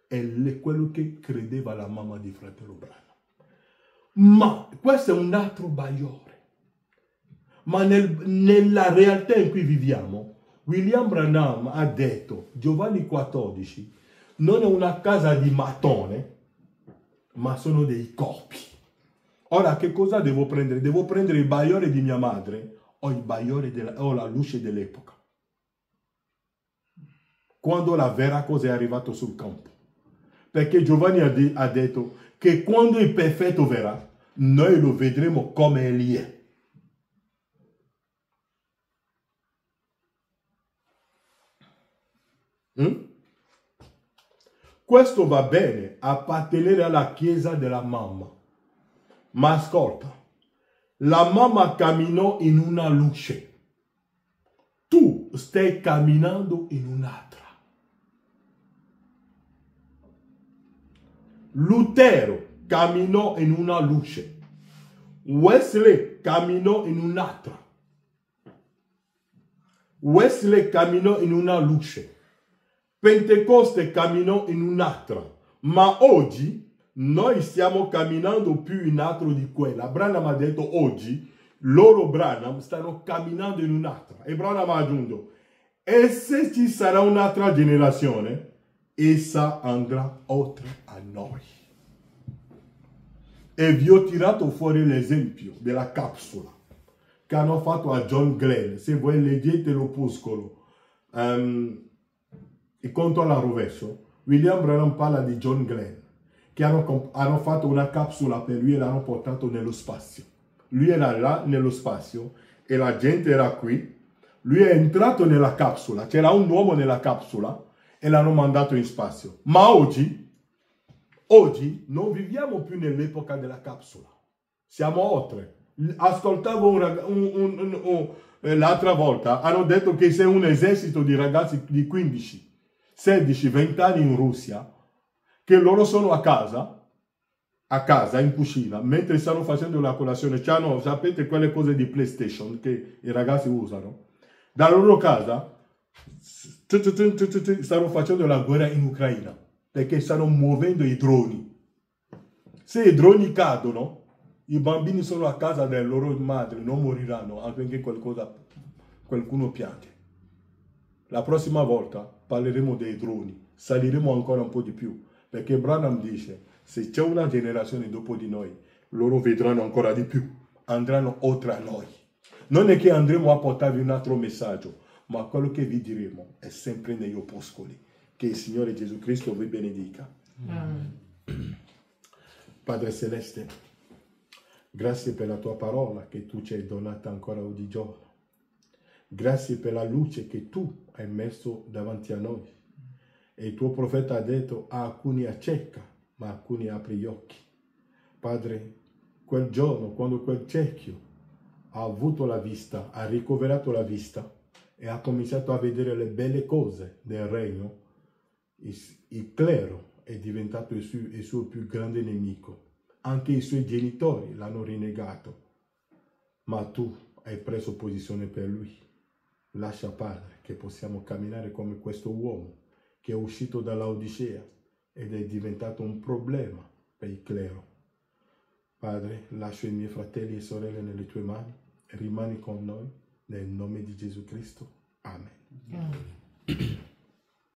È quello che credeva la mamma di fratello Branham. Ma questo è un altro bagliore. Ma nella realtà in cui viviamo, William Branham ha detto, Giovanni 14, non è una casa di mattone, ma sono dei corpi. Ora, che cosa devo prendere? Devo prendere il bagliore di mia madre o il bagliore o la luce dell'epoca. Quando la vera cosa è arrivata sul campo. Perché Giovanni ha detto che quando il perfetto verrà, noi lo vedremo come egli è. Questo va bene, appartenere alla chiesa della mamma. Ma ascolta, la mamma camminò in una luce. Tu stai camminando in un'altra. Lutero camminò in una luce. Wesley camminò in un'altra. Wesley camminò in una luce. Pentecoste camminò in un'altra. Ma oggi noi stiamo camminando più in altro di quella. Branham ha detto oggi, loro Branham stanno camminando in un'altra. E Branham ha aggiunto, e se ci sarà un'altra generazione, essa andrà oltre a noi. E vi ho tirato fuori l'esempio della capsula che hanno fatto a John Glenn. Se voi leggete l'opuscolo, il conto alla rovescio, William Branham parla di John Glenn, che hanno fatto una capsula per lui e l'hanno portato nello spazio. Lui era là nello spazio e la gente era qui. Lui è entrato nella capsula, c'era un uomo nella capsula e l'hanno mandato in spazio. Ma oggi non viviamo più nell'epoca della capsula. Siamo oltre. Ascoltavo l'altra volta, hanno detto che c'è un esercito di ragazzi di 15, 16, 20 anni in Russia, che loro sono a casa, in cucina, mentre stanno facendo la colazione. C'hanno, sapete, quelle cose di PlayStation che i ragazzi usano. Dalla loro casa stanno facendo la guerra in Ucraina, perché stanno muovendo i droni. Se i droni cadono, i bambini sono a casa delle loro madri, non moriranno, anche perché qualcuno piange. La prossima volta parleremo dei droni, saliremo ancora un po' di più, perché Branham dice, se c'è una generazione dopo di noi, loro vedranno ancora di più, andranno oltre a noi. Non è che andremo a portarvi un altro messaggio, ma quello che vi diremo è sempre negli opuscoli. Che il Signore Gesù Cristo vi benedica. Amen. Padre Celeste, grazie per la tua parola che tu ci hai donata ancora oggigiorno. Grazie per la luce che tu hai messo davanti a noi. E il tuo profeta ha detto, a alcuni acceca, ma a alcuni apri gli occhi. Padre, quel giorno, quando quel cerchio ha avuto la vista, ha ricoverato la vista e ha cominciato a vedere le belle cose del regno, il clero è diventato il suo più grande nemico. Anche i suoi genitori l'hanno rinnegato. Ma tu hai preso posizione per lui. Lascia, Padre, che possiamo camminare come questo uomo che è uscito dalla Odissea ed è diventato un problema per il clero. Padre, lascio i miei fratelli e sorelle nelle tue mani. Rimani con noi nel nome di Gesù Cristo. Amen. Amen.